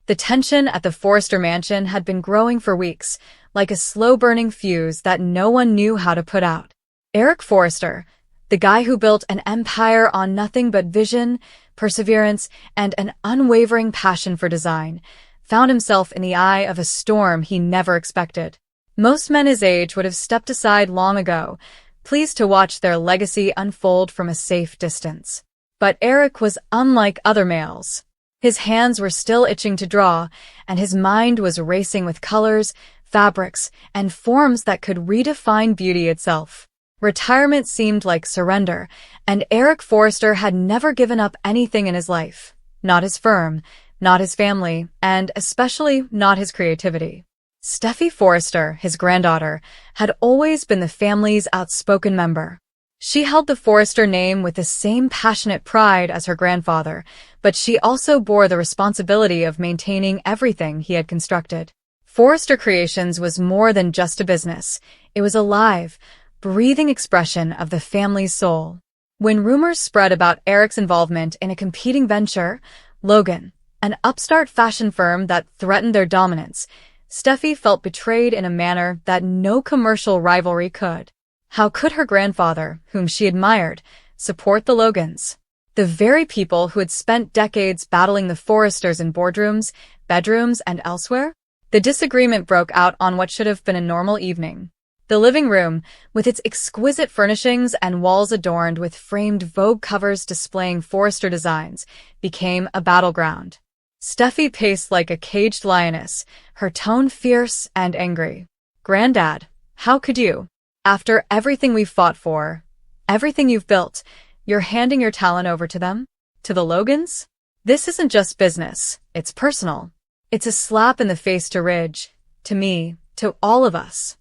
The tension at the Forrester mansion had been growing for weeks, like a slow-burning fuse that no one knew how to put out. Eric Forrester, the guy who built an empire on nothing but vision, perseverance, and an unwavering passion for design, found himself in the eye of a storm he never expected. Most men his age would have stepped aside long ago, pleased to watch their legacy unfold from a safe distance. But Eric was unlike other males. His hands were still itching to draw, and his mind was racing with colors, fabrics, and forms that could redefine beauty itself. Retirement seemed like surrender, and Eric Forrester had never given up anything in his life. Not his firm, not his family, and especially not his creativity. Steffy Forrester, his granddaughter, had always been the family's outspoken member. She held the Forrester name with the same passionate pride as her grandfather, but she also bore the responsibility of maintaining everything he had constructed. Forrester Creations was more than just a business. It was a live, breathing expression of the family's soul. When rumors spread about Eric's involvement in a competing venture, Logan, an upstart fashion firm that threatened their dominance, Steffi felt betrayed in a manner that no commercial rivalry could. How could her grandfather, whom she admired, support the Logans? The very people who had spent decades battling the Forresters in boardrooms, bedrooms, and elsewhere? The disagreement broke out on what should have been a normal evening. The living room, with its exquisite furnishings and walls adorned with framed Vogue covers displaying Forrester designs, became a battleground. Steffi paced like a caged lioness, her tone fierce and angry. "Granddad, how could you? After everything we've fought for, everything you've built, you're handing your talent over to them? To the Logans? This isn't just business, it's personal. It's a slap in the face to Ridge, to me, to all of us."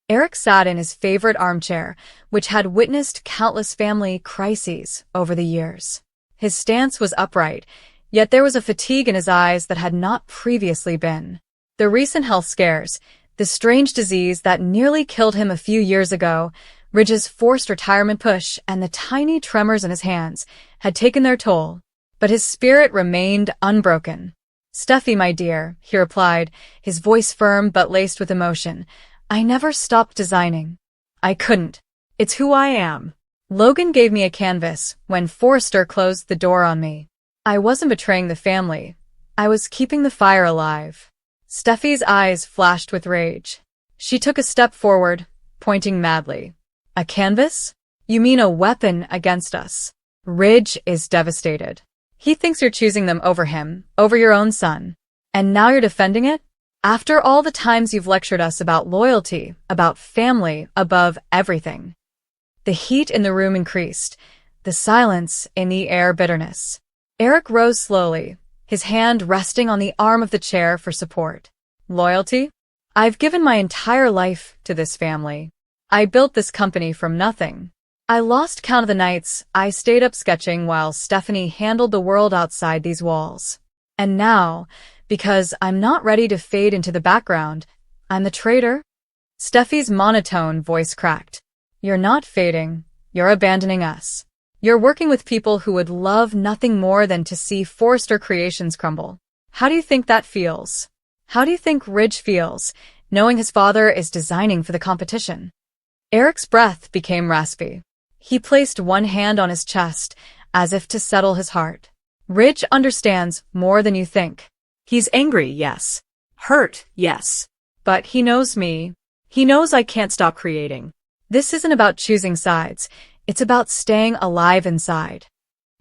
Eric sat in his favorite armchair, which had witnessed countless family crises over the years. His stance was upright, yet there was a fatigue in his eyes that had not previously been. The recent health scares, the strange disease that nearly killed him a few years ago, Ridge's forced retirement push, and the tiny tremors in his hands had taken their toll. But his spirit remained unbroken. "Steffi, my dear," he replied, his voice firm but laced with emotion, "I never stopped designing. I couldn't. It's who I am. Logan gave me a canvas when Forrester closed the door on me. I wasn't betraying the family. I was keeping the fire alive." Steffi's eyes flashed with rage. She took a step forward, pointing madly. "A canvas? You mean a weapon against us? Ridge is devastated. He thinks you're choosing them over him, over your own son. And now you're defending it? After all the times you've lectured us about loyalty, about family, above everything." The heat in the room increased, the silence in the air bitterness. Eric rose slowly, his hand resting on the arm of the chair for support. "Loyalty? I've given my entire life to this family. I built this company from nothing. I lost count of the nights I stayed up sketching while Stephanie handled the world outside these walls. And now, because I'm not ready to fade into the background, I'm the traitor?" Steffi's monotone voice cracked. "You're not fading. You're abandoning us. You're working with people who would love nothing more than to see Forrester Creations crumble. How do you think that feels? How do you think Ridge feels, knowing his father is designing for the competition?" Eric's breath became raspy. He placed one hand on his chest, as if to settle his heart. "Ridge understands more than you think. He's angry, yes. Hurt, yes. But he knows me. He knows I can't stop creating. This isn't about choosing sides. It's about staying alive inside."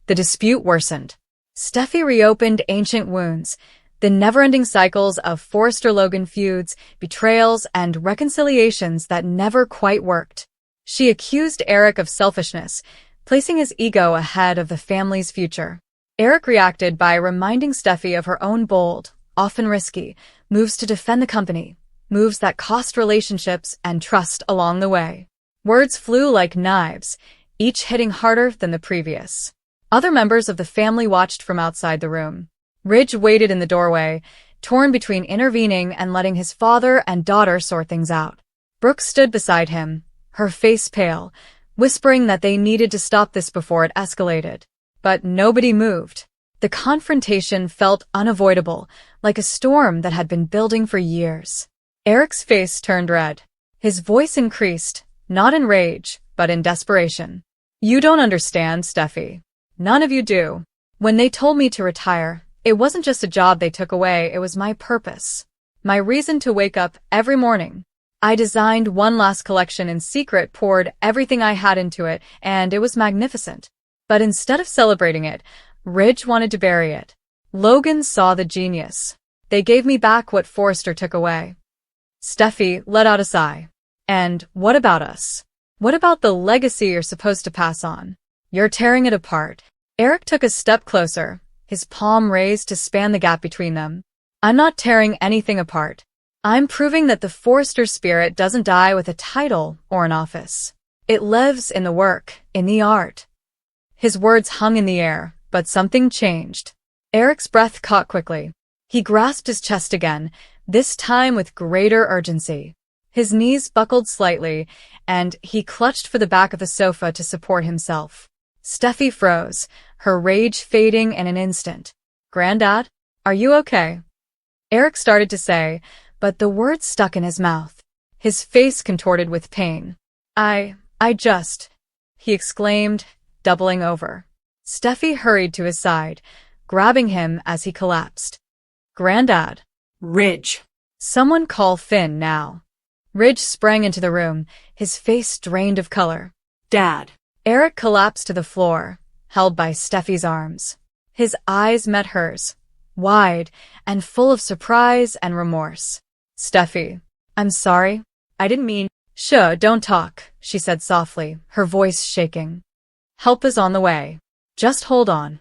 The dispute worsened. Steffi reopened ancient wounds, the never-ending cycles of Forrester-Logan feuds, betrayals, and reconciliations that never quite worked. She accused Eric of selfishness, placing his ego ahead of the family's future. Eric reacted by reminding Steffi of her own bold, often risky, moves to defend the company, moves that cost relationships and trust along the way. Words flew like knives, each hitting harder than the previous. Other members of the family watched from outside the room. Ridge waited in the doorway, torn between intervening and letting his father and daughter sort things out. Brooke stood beside him, her face pale, whispering that they needed to stop this before it escalated. But nobody moved. The confrontation felt unavoidable, like a storm that had been building for years. Eric's face turned red. His voice increased, not in rage, but in desperation. You don't understand, Steffi. None of you do. When they told me to retire, it wasn't just a job they took away, it was my purpose. My reason to wake up every morning. I designed one last collection in secret, poured everything I had into it, and it was magnificent. But instead of celebrating it, Ridge wanted to bury it. Logan saw the genius. They gave me back what Forrester took away. Steffi let out a sigh. And what about us? What about the legacy you're supposed to pass on? You're tearing it apart. Eric took a step closer, his palm raised to span the gap between them. I'm not tearing anything apart. I'm proving that the Forrester spirit doesn't die with a title or an office. It lives in the work, in the art. His words hung in the air, but something changed. Eric's breath caught quickly. He grasped his chest again, this time with greater urgency. His knees buckled slightly, and he clutched for the back of the sofa to support himself. Steffi froze, her rage fading in an instant. Granddad, are you okay? Eric started to say, but the words stuck in his mouth. His face contorted with pain. He exclaimed, doubling over. Steffi hurried to his side, grabbing him as he collapsed. Granddad. Ridge. Someone call Finn now. Ridge sprang into the room, his face drained of color. Dad. Eric collapsed to the floor, held by Steffi's arms. His eyes met hers, wide and full of surprise and remorse. Steffi, I'm sorry. I didn't mean. Shh, don't talk, she said softly, her voice shaking. Help is on the way. Just hold on.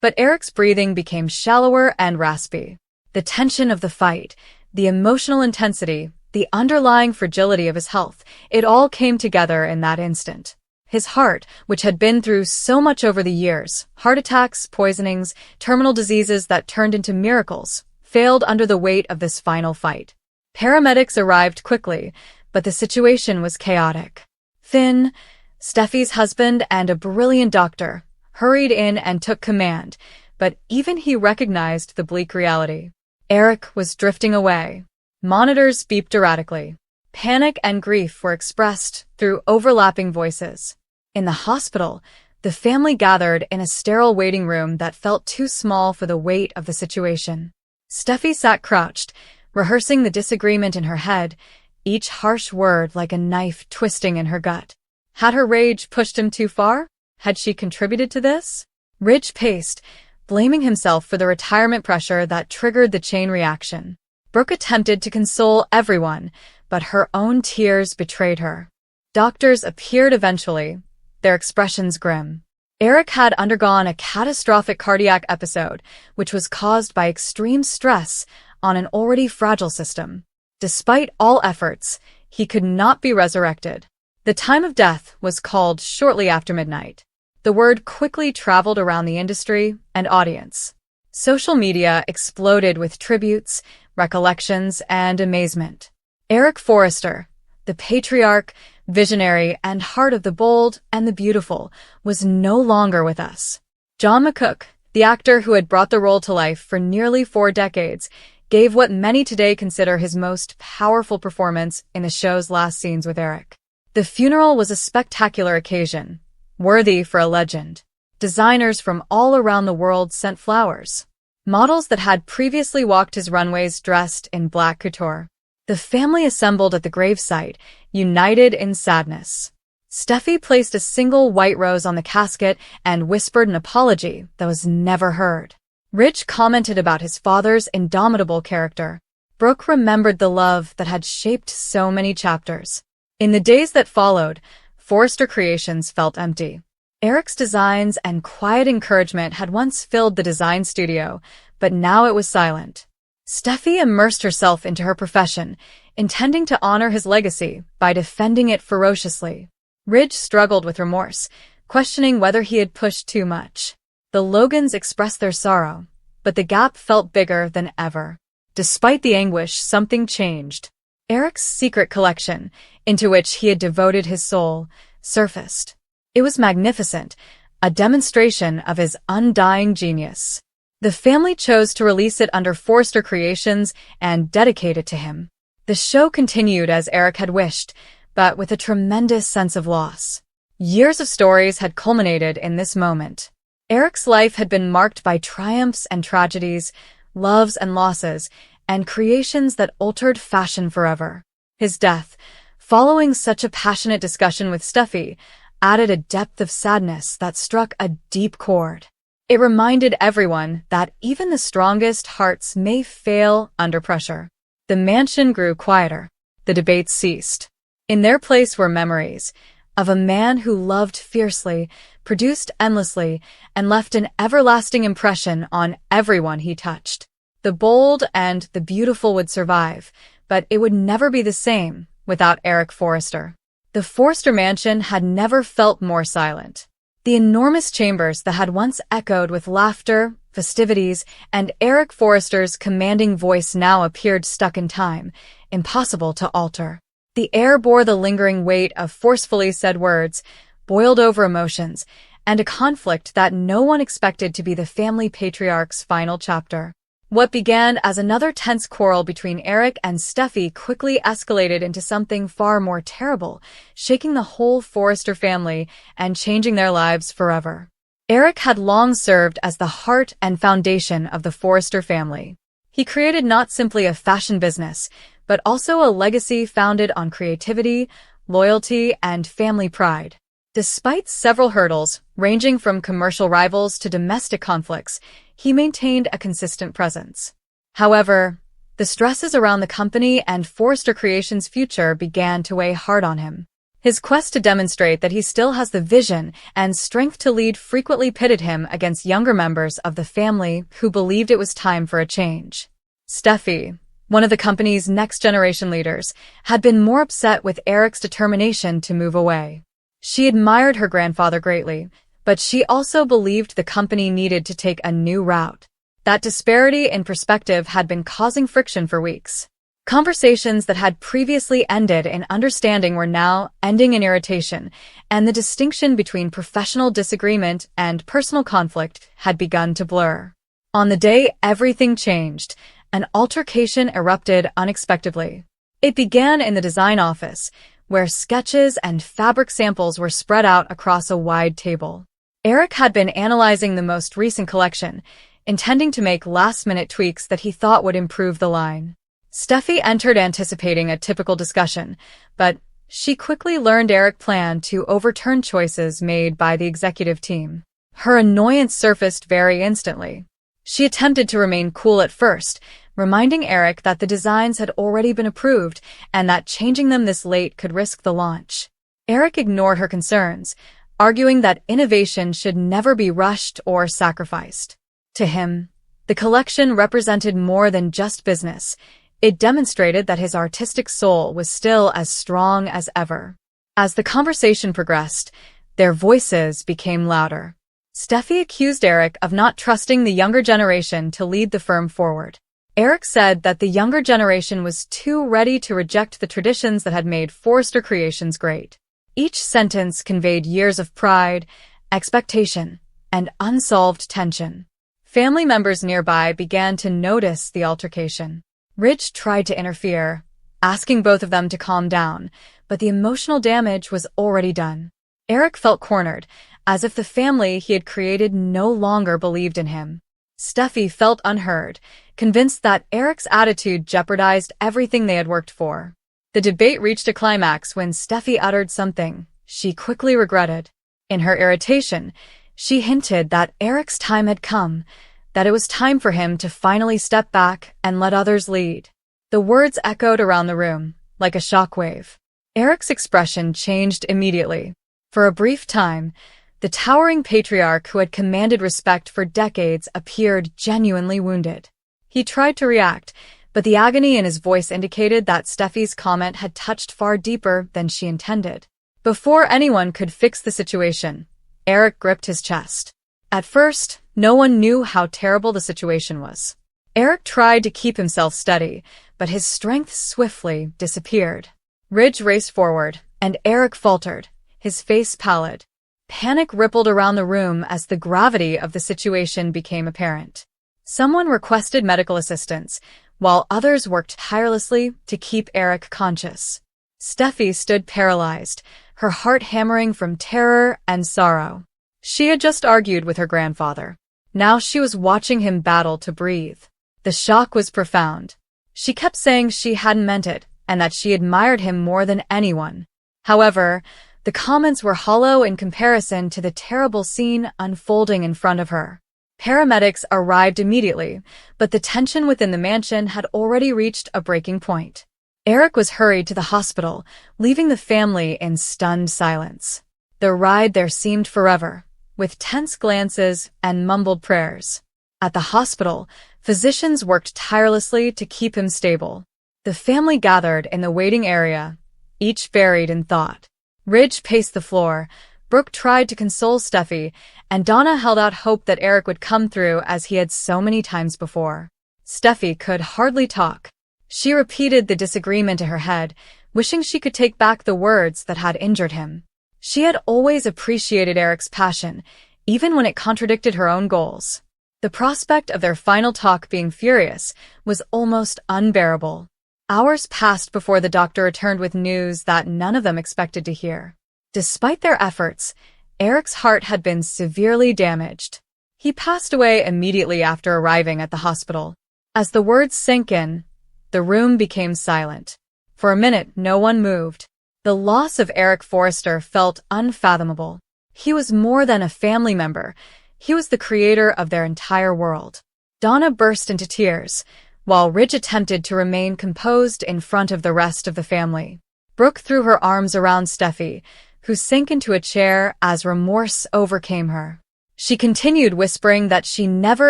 But Eric's breathing became shallower and raspy. The tension of the fight, the emotional intensity, the underlying fragility of his health, it all came together in that instant. His heart, which had been through so much over the years, heart attacks, poisonings, terminal diseases that turned into miracles, failed under the weight of this final fight. Paramedics arrived quickly, but the situation was chaotic. Finn, Steffi's husband and a brilliant doctor, hurried in and took command, but even he recognized the bleak reality. Eric was drifting away. Monitors beeped erratically. Panic and grief were expressed through overlapping voices. In the hospital, the family gathered in a sterile waiting room that felt too small for the weight of the situation. Steffi sat crouched, rehearsing the disagreement in her head, each harsh word like a knife twisting in her gut. Had her rage pushed him too far? Had she contributed to this? Ridge paced, blaming himself for the retirement pressure that triggered the chain reaction. Brooke attempted to console everyone, but her own tears betrayed her. Doctors appeared eventually, their expressions grim. Eric had undergone a catastrophic cardiac episode, which was caused by extreme stress on an already fragile system. Despite all efforts, he could not be resurrected. The time of death was called shortly after midnight. The word quickly traveled around the industry and audience. Social media exploded with tributes, recollections, and amazement. Eric Forrester, the patriarch, visionary, and heart of the bold and the beautiful, was no longer with us. John Mccook, the actor who had brought the role to life for nearly 4 decades, gave what many today consider his most powerful performance in the show's last scenes with Eric. The funeral was a spectacular occasion, worthy for a legend. Designers from all around the world sent flowers. Models that had previously walked his runways dressed in black couture. The family assembled at the gravesite, united in sadness. Steffi placed a single white rose on the casket and whispered an apology that was never heard. Ridge commented about his father's indomitable character. Brooke remembered the love that had shaped so many chapters. In the days that followed, Forrester Creations felt empty. Eric's designs and quiet encouragement had once filled the design studio, but now it was silent. Steffi immersed herself into her profession, intending to honor his legacy by defending it ferociously. Ridge struggled with remorse, questioning whether he had pushed too much. The Logans expressed their sorrow, but the gap felt bigger than ever. Despite the anguish, something changed. Eric's secret collection, into which he had devoted his soul, surfaced. It was magnificent, a demonstration of his undying genius. The family chose to release it under Forster Creations and dedicate it to him. The show continued as Eric had wished, but with a tremendous sense of loss. Years of stories had culminated in this moment. Eric's life had been marked by triumphs and tragedies, loves and losses, and creations that altered fashion forever. His death, following such a passionate discussion with Steffy, added a depth of sadness that struck a deep chord. It reminded everyone that even the strongest hearts may fail under pressure. The mansion grew quieter. The debates ceased. In their place were memories of a man who loved fiercely, produced endlessly, and left an everlasting impression on everyone he touched. The bold and the beautiful would survive, but it would never be the same without Eric Forster. The Forster mansion had never felt more silent. The enormous chambers that had once echoed with laughter, festivities, and Eric Forster's commanding voice now appeared stuck in time, impossible to alter. The air bore the lingering weight of forcefully said words, boiled over emotions, and a conflict that no one expected to be the family patriarch's final chapter. What began as another tense quarrel between Eric and Steffy quickly escalated into something far more terrible, shaking the whole Forster family and changing their lives forever. Eric had long served as the heart and foundation of the Forster family. He created not simply a fashion business, but also a legacy founded on creativity, loyalty, and family pride. Despite several hurdles, ranging from commercial rivals to domestic conflicts, he maintained a consistent presence. However, the stresses around the company and Forster Creations' future began to weigh hard on him. His quest to demonstrate that he still has the vision and strength to lead frequently pitted him against younger members of the family who believed it was time for a change. Steffy, one of the company's next-generation leaders, had been more upset with Eric's determination to move away. She admired her grandfather greatly, but she also believed the company needed to take a new route. That disparity in perspective had been causing friction for weeks. Conversations that had previously ended in understanding were now ending in irritation, and the distinction between professional disagreement and personal conflict had begun to blur. On the day everything changed, an altercation erupted unexpectedly. It began in the design office, where sketches and fabric samples were spread out across a wide table. Eric had been analyzing the most recent collection, intending to make last-minute tweaks that he thought would improve the line. Steffy entered anticipating a typical discussion, but she quickly learned Eric planned to overturn choices made by the executive team. Her annoyance surfaced very instantly. She attempted to remain cool at first, reminding Eric that the designs had already been approved and that changing them this late could risk the launch. Eric ignored her concerns, arguing that innovation should never be rushed or sacrificed. To him, the collection represented more than just business. It demonstrated that his artistic soul was still as strong as ever. As the conversation progressed, their voices became louder. Steffy accused Eric of not trusting the younger generation to lead the firm forward. Eric said that the younger generation was too ready to reject the traditions that had made Forster Creations great. Each sentence conveyed years of pride, expectation, and unsolved tension. Family members nearby began to notice the altercation. Ridge tried to interfere, asking both of them to calm down, but the emotional damage was already done. Eric felt cornered, as if the family he had created no longer believed in him. Steffy felt unheard, convinced that Eric's attitude jeopardized everything they had worked for. The debate reached a climax when Steffy uttered something she quickly regretted. In her irritation, she hinted that Eric's time had come, that it was time for him to finally step back and let others lead. The words echoed around the room, like a shockwave. Eric's expression changed immediately. For a brief time, the towering patriarch who had commanded respect for decades appeared genuinely wounded. He tried to react, but the agony in his voice indicated that Steffy's comment had touched far deeper than she intended. Before anyone could fix the situation, Eric gripped his chest. At first, no one knew how terrible the situation was. Eric tried to keep himself steady, but his strength swiftly disappeared. Ridge raced forward, and Eric faltered, his face pallid. Panic rippled around the room as the gravity of the situation became apparent. Someone requested medical assistance, while others worked tirelessly to keep Eric conscious. Steffi stood paralyzed, her heart hammering from terror and sorrow. She had just argued with her grandfather. Now she was watching him battle to breathe. The shock was profound. She kept saying she hadn't meant it, and that she admired him more than anyone. However, the comments were hollow in comparison to the terrible scene unfolding in front of her. Paramedics arrived immediately, but the tension within the mansion had already reached a breaking point. Eric was hurried to the hospital, leaving the family in stunned silence. The ride there seemed forever, with tense glances and mumbled prayers. At the hospital, physicians worked tirelessly to keep him stable. The family gathered in the waiting area, each buried in thought. Ridge paced the floor, Brooke tried to console Steffi, and Donna held out hope that Eric would come through as he had so many times before. Steffi could hardly talk. She repeated the disagreement to her head, wishing she could take back the words that had injured him. She had always appreciated Eric's passion, even when it contradicted her own goals. The prospect of their final talk being furious was almost unbearable. Hours passed before the doctor returned with news that none of them expected to hear. Despite their efforts, Eric's heart had been severely damaged. He passed away immediately after arriving at the hospital. As the words sank in, the room became silent. For a minute, no one moved. The loss of Eric Forrester felt unfathomable. He was more than a family member. He was the creator of their entire world. Donna burst into tears, while Ridge attempted to remain composed in front of the rest of the family. Brooke threw her arms around Steffi, who sank into a chair as remorse overcame her. She continued whispering that she never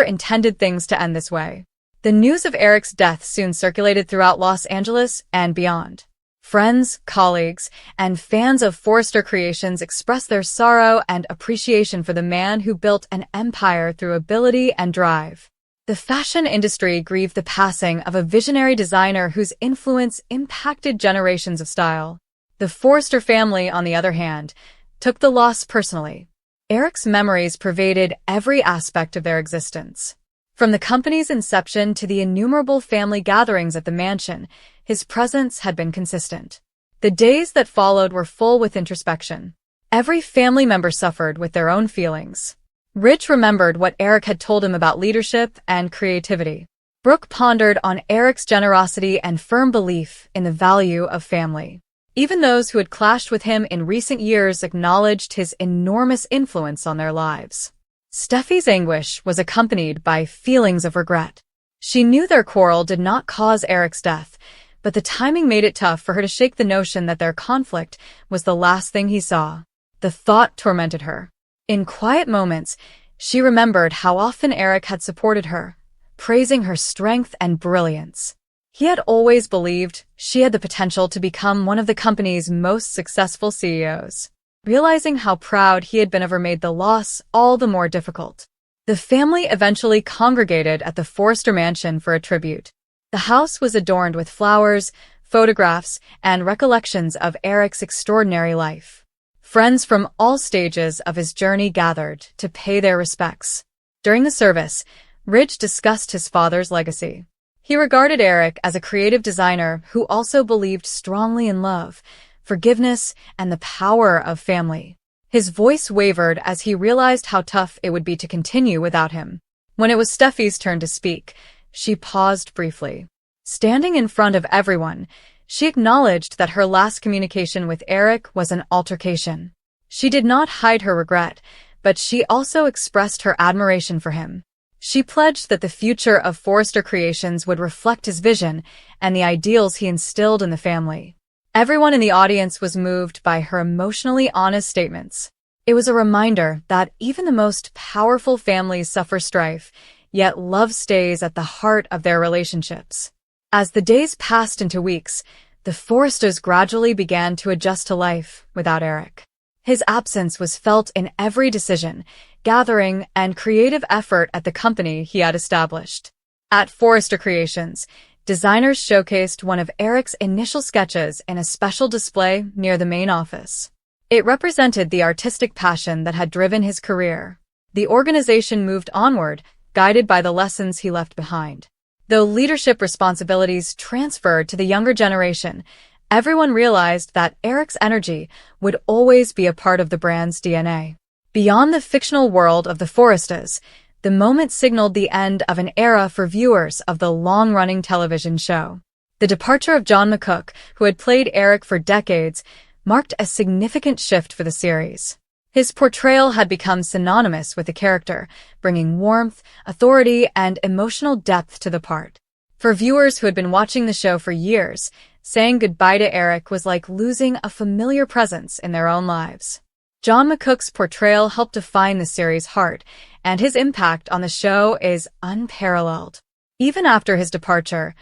intended things to end this way. The news of Eric's death soon circulated throughout Los Angeles and beyond. Friends, colleagues, and fans of Forrester Creations expressed their sorrow and appreciation for the man who built an empire through ability and drive. The fashion industry grieved the passing of a visionary designer whose influence impacted generations of style. The Forrester family, on the other hand, took the loss personally. Eric's memories pervaded every aspect of their existence. From the company's inception to the innumerable family gatherings at the mansion, his presence had been consistent. The days that followed were full with introspection. Every family member suffered with their own feelings. Ridge remembered what Eric had told him about leadership and creativity. Brooke pondered on Eric's generosity and firm belief in the value of family. Even those who had clashed with him in recent years acknowledged his enormous influence on their lives. Steffi's anguish was accompanied by feelings of regret. She knew their quarrel did not cause Eric's death, but the timing made it tough for her to shake the notion that their conflict was the last thing he saw. The thought tormented her. In quiet moments, she remembered how often Eric had supported her, praising her strength and brilliance. He had always believed she had the potential to become one of the company's most successful CEOs. Realizing how proud he had been of her made the loss all the more difficult. The family eventually congregated at the Forrester mansion for a tribute. The house was adorned with flowers, photographs, and recollections of Eric's extraordinary life. Friends from all stages of his journey gathered to pay their respects. During the service, Ridge discussed his father's legacy. He regarded Eric as a creative designer who also believed strongly in love, forgiveness, and the power of family. His voice wavered as he realized how tough it would be to continue without him. When it was Steffi's turn to speak, she paused briefly. Standing in front of everyone, she acknowledged that her last communication with Eric was an altercation. She did not hide her regret, but she also expressed her admiration for him. She pledged that the future of Forrester Creations would reflect his vision and the ideals he instilled in the family. Everyone in the audience was moved by her emotionally honest statements. It was a reminder that even the most powerful families suffer strife, yet love stays at the heart of their relationships. As the days passed into weeks, the Forresters gradually began to adjust to life without Eric. His absence was felt in every decision, gathering, and creative effort at the company he had established. At Forrester Creations, designers showcased one of Eric's initial sketches in a special display near the main office. It represented the artistic passion that had driven his career. The organization moved onward, guided by the lessons he left behind. Though leadership responsibilities transferred to the younger generation, everyone realized that Eric's energy would always be a part of the brand's DNA. Beyond the fictional world of the Foresters, the moment signaled the end of an era for viewers of the long-running television show. The departure of John Mccook, who had played Eric for decades, marked a significant shift for the series. His portrayal had become synonymous with the character, bringing warmth, authority, and emotional depth to the part. For viewers who had been watching the show for years, saying goodbye to Eric was like losing a familiar presence in their own lives. John Mccook's portrayal helped define the series' heart, and his impact on the show is unparalleled. Even after his departure,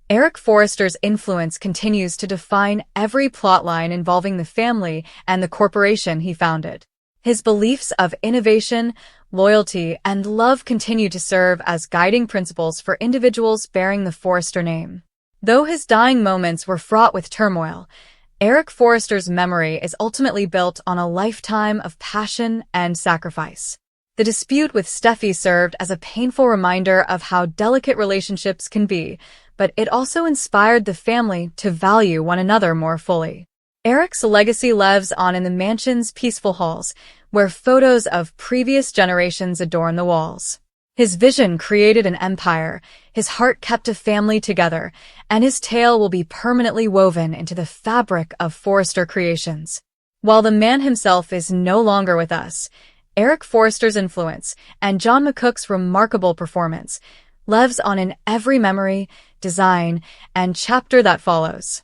Eric Forrester's influence continues to define every plotline involving the family and the corporation he founded. His beliefs of innovation, loyalty, and love continue to serve as guiding principles for individuals bearing the Forrester name. Though his dying moments were fraught with turmoil, Eric Forrester's memory is ultimately built on a lifetime of passion and sacrifice. The dispute with Steffy served as a painful reminder of how delicate relationships can be, but it also inspired the family to value one another more fully. Eric's legacy lives on in the mansion's peaceful halls, where photos of previous generations adorn the walls. His vision created an empire, his heart kept a family together, and his tale will be permanently woven into the fabric of Forrester creations. While the man himself is no longer with us, Eric Forrester's influence and John Mccook's remarkable performance lives on in every memory, design, and chapter that follows.